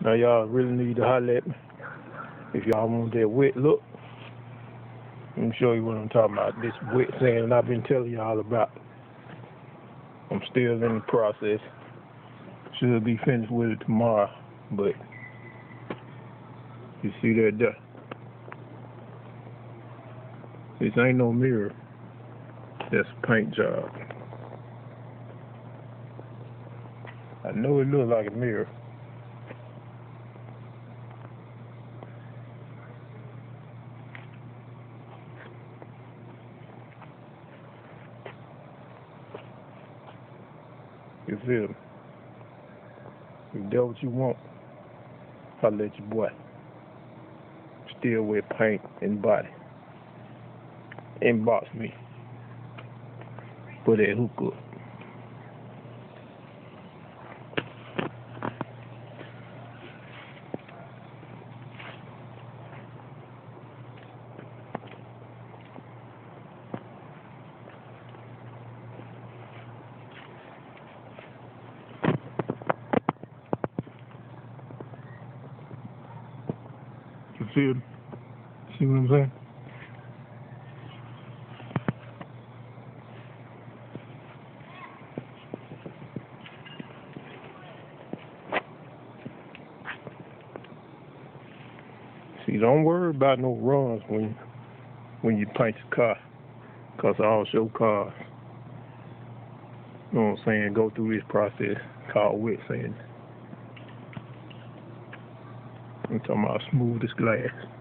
Now y'all really need to holler at me if y'all want that wet look. Let me show you what I'm talking about. This wet sand I've been telling y'all about. I'm still in the process. Should be finished with it tomorrow, but you see that there. This ain't no mirror. That's a paint job. I know it looks like a mirror. You feel me? If that's what you want, I'll let your boy. Still with paint and body. Inbox me for that hookup. You feel me? See what I'm saying? See, don't worry about no runs when you paint your car, because all show cars, you know what I'm saying, go through this process called wet sanding. I'm talking about smooth as glass.